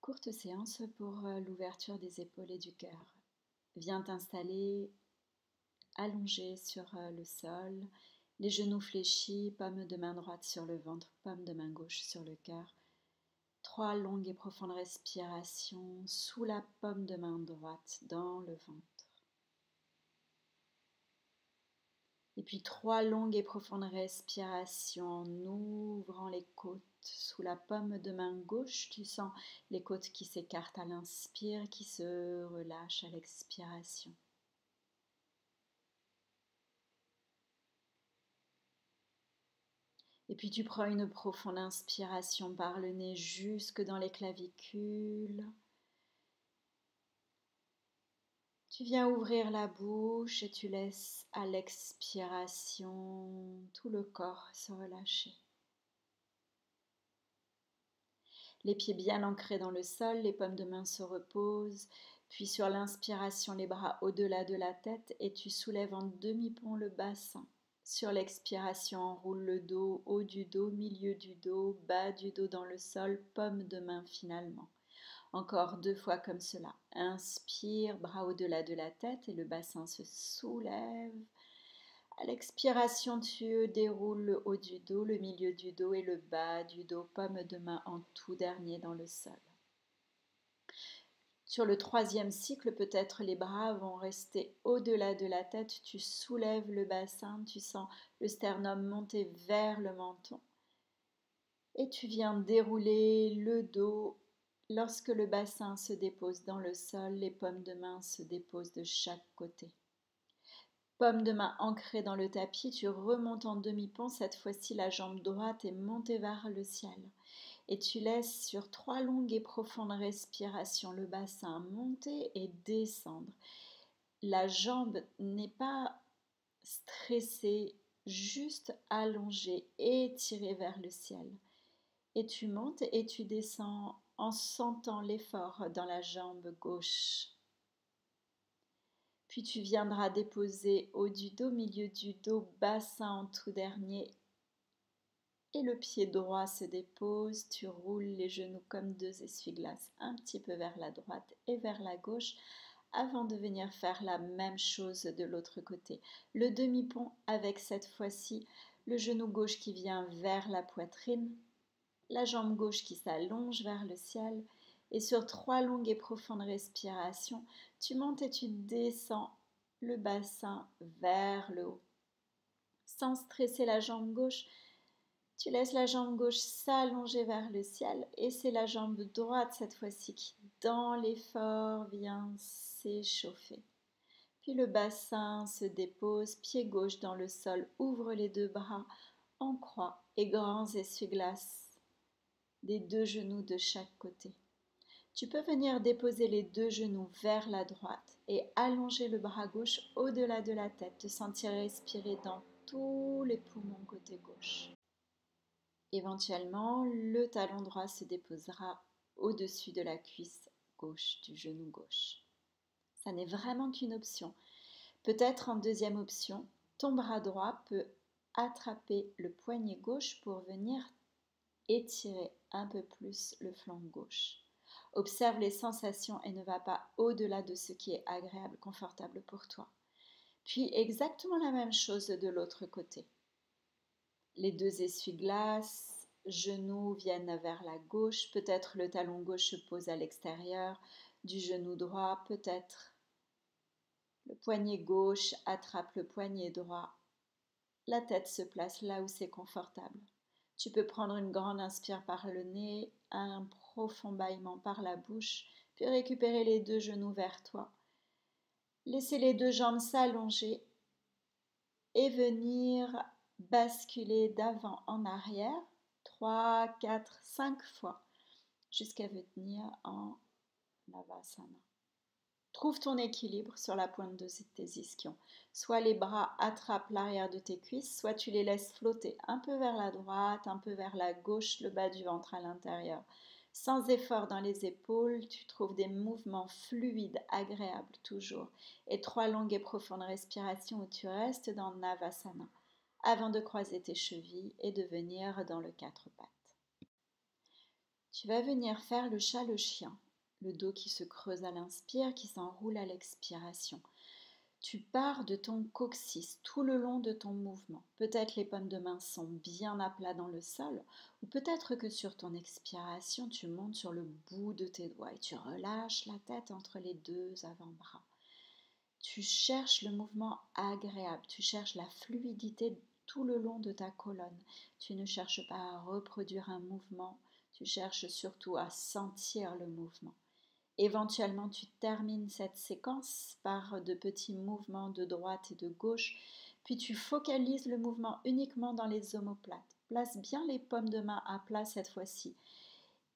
Courte séance pour l'ouverture des épaules et du cœur. Viens t'installer allongé sur le sol, les genoux fléchis, paume de main droite sur le ventre, paume de main gauche sur le cœur. 3 longues et profondes respirations sous la paume de main droite dans le ventre. Et puis 3 longues et profondes respirations en ouvrant les côtes sous la paume de main gauche. Tu sens les côtes qui s'écartent à l'inspire, qui se relâchent à l'expiration. Et puis tu prends une profonde inspiration par le nez jusque dans les clavicules. Tu viens ouvrir la bouche et tu laisses à l'expiration tout le corps se relâcher. Les pieds bien ancrés dans le sol, les paumes de main se reposent. Puis sur l'inspiration, les bras au-delà de la tête et tu soulèves en demi-pont le bassin. Sur l'expiration, enroule le dos, haut du dos, milieu du dos, bas du dos dans le sol, paume de main finalement. Encore 2 fois comme cela. Inspire, bras au-delà de la tête et le bassin se soulève. À l'expiration, tu déroules le haut du dos, le milieu du dos et le bas du dos, paume de main en tout dernier dans le sol. Sur le 3e cycle, peut-être les bras vont rester au-delà de la tête. Tu soulèves le bassin, tu sens le sternum monter vers le menton. Et tu viens dérouler le dos. Lorsque le bassin se dépose dans le sol, les paumes de main se déposent de chaque côté. Paume de main ancrée dans le tapis, tu remontes en demi-pont. Cette fois-ci, la jambe droite est montée vers le ciel. Et tu laisses sur 3 longues et profondes respirations le bassin monter et descendre. La jambe n'est pas stressée, juste allongée, étirée vers le ciel. Et tu montes et tu descends en sentant l'effort dans la jambe gauche. Puis tu viendras déposer haut du dos, milieu du dos, bassin en tout dernier. Et le pied droit se dépose, tu roules les genoux comme 2 essuie-glaces un petit peu vers la droite et vers la gauche avant de venir faire la même chose de l'autre côté. Le demi-pont avec cette fois-ci le genou gauche qui vient vers la poitrine, la jambe gauche qui s'allonge vers le ciel et sur 3 longues et profondes respirations, tu montes et tu descends le bassin vers le haut. Sans stresser la jambe gauche, tu laisses la jambe gauche s'allonger vers le ciel et c'est la jambe droite cette fois-ci qui, dans l'effort, vient s'échauffer. Puis le bassin se dépose, pied gauche dans le sol, ouvre les 2 bras en croix et grands essuie-glaces des 2 genoux de chaque côté. Tu peux venir déposer les 2 genoux vers la droite et allonger le bras gauche au-delà de la tête, te sentir respirer dans tous les poumons côté gauche. Éventuellement, le talon droit se déposera au-dessus de la cuisse gauche du genou gauche. Ça n'est vraiment qu'une option. Peut-être en 2e option, ton bras droit peut attraper le poignet gauche pour venir étirer un peu plus le flanc gauche. Observe les sensations et ne va pas au-delà de ce qui est agréable, confortable pour toi. Puis exactement la même chose de l'autre côté. Les 2 essuie-glaces, genoux viennent vers la gauche, peut-être le talon gauche se pose à l'extérieur du genou droit, peut-être le poignet gauche attrape le poignet droit. La tête se place là où c'est confortable. Tu peux prendre une grande inspire par le nez, un profond bâillement par la bouche, puis récupérer les 2 genoux vers toi. Laisser les 2 jambes s'allonger et venir basculer d'avant en arrière 3, 4, 5 fois jusqu'à venir en Navasana. Trouve ton équilibre sur la pointe de tes ischions. Soit les bras attrapent l'arrière de tes cuisses, soit tu les laisses flotter un peu vers la droite, un peu vers la gauche, le bas du ventre à l'intérieur. Sans effort dans les épaules, tu trouves des mouvements fluides, agréables toujours. Et 3 longues et profondes respirations où tu restes dans Navasana avant de croiser tes chevilles et de venir dans le 4 pattes. Tu vas venir faire le chat, le chien, le dos qui se creuse à l'inspire, qui s'enroule à l'expiration. Tu pars de ton coccyx tout le long de ton mouvement. Peut-être les pommes de main sont bien à plat dans le sol, ou peut-être que sur ton expiration, tu montes sur le bout de tes doigts et tu relâches la tête entre les deux avant-bras. Tu cherches le mouvement agréable, tu cherches la fluidité tout le long de ta colonne. Tu ne cherches pas à reproduire un mouvement, tu cherches surtout à sentir le mouvement. Éventuellement, tu termines cette séquence par de petits mouvements de droite et de gauche, puis tu focalises le mouvement uniquement dans les omoplates. Place bien les paumes de main à plat cette fois-ci.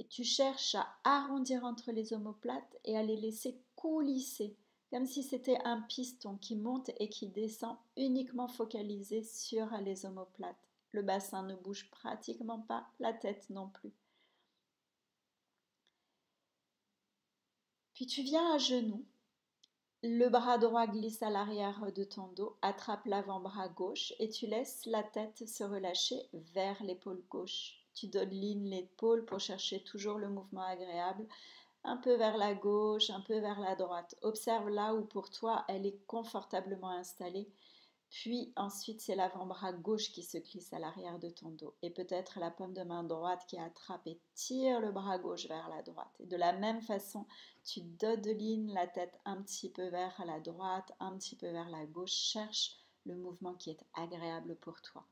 Et tu cherches à arrondir entre les omoplates et à les laisser coulisser, comme si c'était un piston qui monte et qui descend uniquement focalisé sur les omoplates. Le bassin ne bouge pratiquement pas, la tête non plus. Puis tu viens à genoux, le bras droit glisse à l'arrière de ton dos, attrape l'avant-bras gauche et tu laisses la tête se relâcher vers l'épaule gauche. Tu dolines l'épaule pour chercher toujours le mouvement agréable, un peu vers la gauche, un peu vers la droite. Observe là où pour toi elle est confortablement installée. Puis ensuite, c'est l'avant-bras gauche qui se glisse à l'arrière de ton dos et peut-être la paume de main droite qui attrape et tire le bras gauche vers la droite. Et de la même façon, tu dodelines la tête un petit peu vers la droite, un petit peu vers la gauche. Cherche le mouvement qui est agréable pour toi.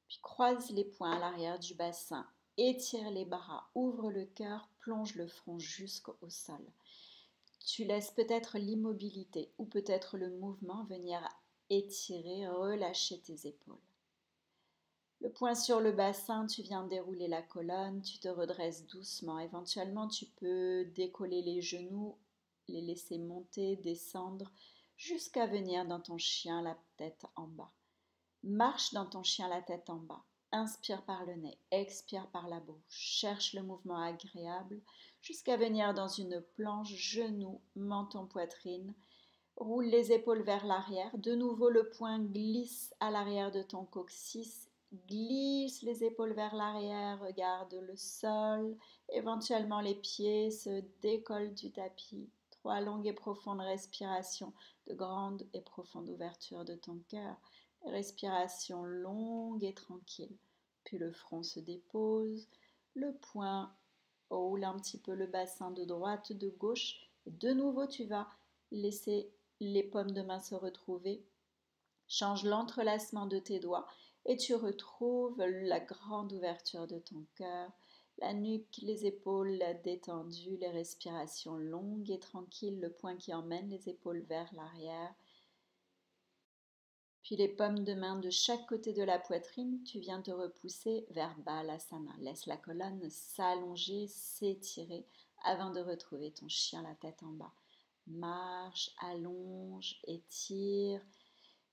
Puis croise les poings à l'arrière du bassin, étire les bras, ouvre le cœur, plonge le front jusqu'au sol. Tu laisses peut-être l'immobilité ou peut-être le mouvement venir étirer, relâcher tes épaules. Le poing sur le bassin, tu viens dérouler la colonne, tu te redresses doucement. Éventuellement, tu peux décoller les genoux, les laisser monter, descendre, jusqu'à venir dans ton chien, la tête en bas. Marche dans ton chien, la tête en bas. Inspire par le nez, expire par la bouche. Cherche le mouvement agréable jusqu'à venir dans une planche, genoux, menton, poitrine. Roule les épaules vers l'arrière. De nouveau, le poing glisse à l'arrière de ton coccyx. Glisse les épaules vers l'arrière. Regarde le sol. Éventuellement, les pieds se décollent du tapis. 3 longues et profondes respirations, de grandes et profondes ouvertures de ton cœur. Respiration longue et tranquille. Puis le front se dépose. Le poing roule un petit peu le bassin de droite, de gauche. Et de nouveau, tu vas laisser les paumes de main se retrouver. Change l'entrelacement de tes doigts et tu retrouves la grande ouverture de ton cœur, la nuque, les épaules détendues, les respirations longues et tranquilles, le poing qui emmène les épaules vers l'arrière. Puis les paumes de main de chaque côté de la poitrine, tu viens te repousser vers Balasana. Laisse la colonne s'allonger, s'étirer avant de retrouver ton chien la tête en bas. Marche, allonge, étire,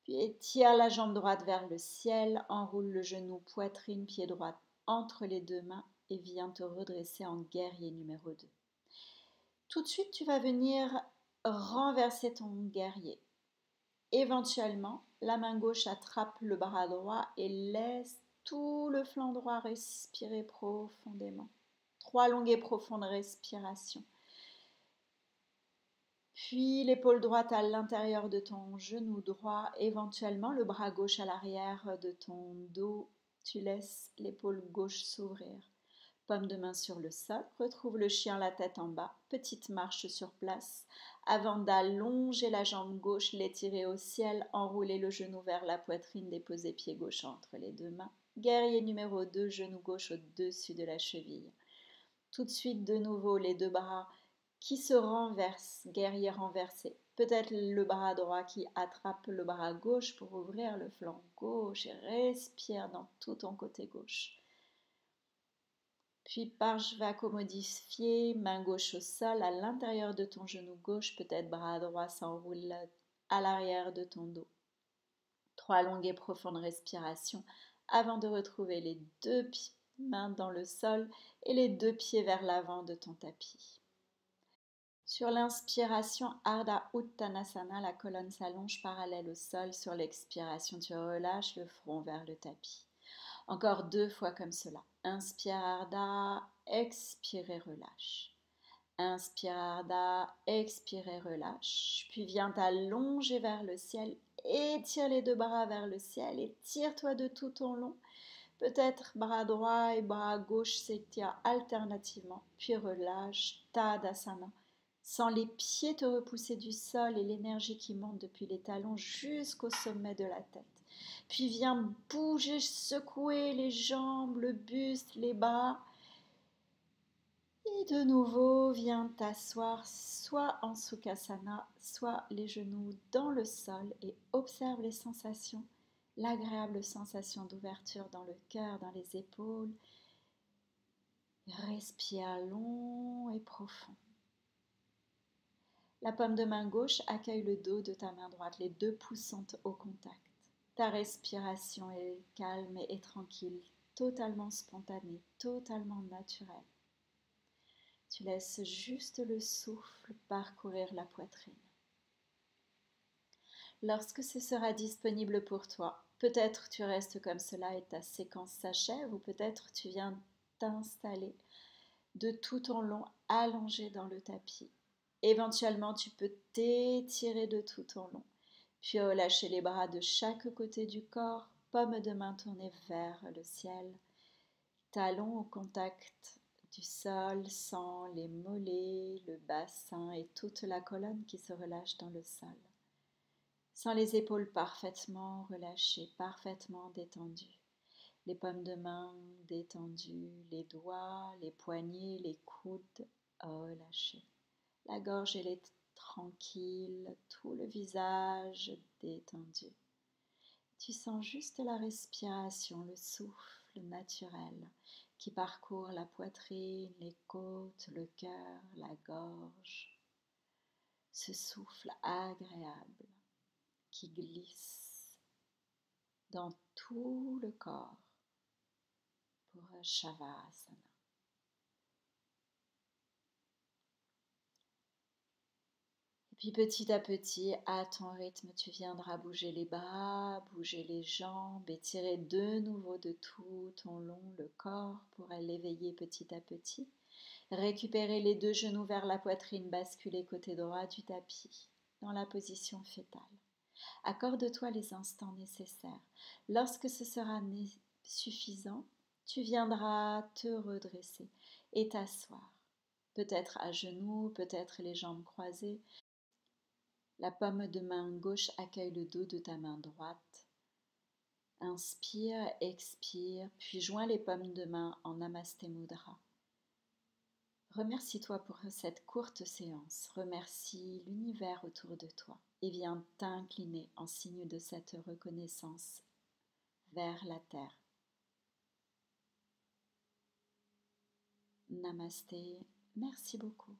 puis étire la jambe droite vers le ciel, enroule le genou, poitrine, pied droit entre les deux mains et viens te redresser en guerrier numéro 2. Tout de suite, tu vas venir renverser ton guerrier. Éventuellement, la main gauche attrape le bras droit et laisse tout le flanc droit respirer profondément. 3 longues et profondes respirations. Puis l'épaule droite à l'intérieur de ton genou droit, éventuellement le bras gauche à l'arrière de ton dos. Tu laisses l'épaule gauche s'ouvrir. Paume de main sur le sol, retrouve le chien la tête en bas, petite marche sur place, avant d'allonger la jambe gauche, l'étirer au ciel, enrouler le genou vers la poitrine, déposer pied gauche entre les deux mains. Guerrier numéro 2, genou gauche au-dessus de la cheville. Tout de suite, de nouveau, les deux bras qui se renversent, guerrier renversé. Peut-être le bras droit qui attrape le bras gauche pour ouvrir le flanc gauche et respire dans tout ton côté gauche. Puis Parshvaka modifié, main gauche au sol, à l'intérieur de ton genou gauche, peut-être bras droit s'enroule à l'arrière de ton dos. 3 longues et profondes respirations avant de retrouver les deux mains dans le sol et les 2 pieds vers l'avant de ton tapis. Sur l'inspiration, Ardha Uttanasana, la colonne s'allonge parallèle au sol. Sur l'expiration, tu relâches le front vers le tapis. Encore 2 fois comme cela. Inspire Ardha, expire et relâche. Inspire Ardha, expire et relâche. Puis viens t'allonger vers le ciel. Étire les 2 bras vers le ciel et tire-toi de tout ton long. Peut-être bras droit et bras gauche s'étirent alternativement. Puis relâche, Tadasana. Sens les pieds te repousser du sol et l'énergie qui monte depuis les talons jusqu'au sommet de la tête. Puis viens bouger, secouer les jambes, le buste, les bras. Et de nouveau, viens t'asseoir soit en Sukhasana, soit les genoux dans le sol et observe les sensations, l'agréable sensation d'ouverture dans le cœur, dans les épaules. Respire long et profond. La paume de main gauche accueille le dos de ta main droite, les 2 pouces sont au contact. Ta respiration est calme et tranquille, totalement spontanée, totalement naturelle. Tu laisses juste le souffle parcourir la poitrine. Lorsque ce sera disponible pour toi, peut-être tu restes comme cela et ta séquence s'achève, ou peut-être tu viens t'installer de tout ton long allongé dans le tapis. Éventuellement, tu peux t'étirer de tout ton long, puis relâcher les bras de chaque côté du corps, paume de main tournée vers le ciel, talons au contact du sol, sans les mollets, le bassin et toute la colonne qui se relâche dans le sol. Sans les épaules parfaitement relâchées, parfaitement détendues. Les paumes de main détendues, les doigts, les poignets, les coudes relâchés. La gorge elle est tranquille, tout le visage détendu. Tu sens juste la respiration, le souffle naturel qui parcourt la poitrine, les côtes, le cœur, la gorge. Ce souffle agréable qui glisse dans tout le corps pour Shavasana. Et puis petit à petit, à ton rythme, tu viendras bouger les bras, bouger les jambes, étirer de nouveau de tout ton long le corps pour l'éveiller petit à petit. Récupérer les 2 genoux vers la poitrine, basculer côté droit du tapis dans la position fétale. Accorde-toi les instants nécessaires. Lorsque ce sera suffisant, tu viendras te redresser et t'asseoir. Peut-être à genoux, peut-être les jambes croisées. La paume de main gauche accueille le dos de ta main droite. Inspire, expire, puis joins les paumes de main en Namasté Mudra. Remercie-toi pour cette courte séance. Remercie l'univers autour de toi et viens t'incliner en signe de cette reconnaissance vers la terre. Namasté, merci beaucoup.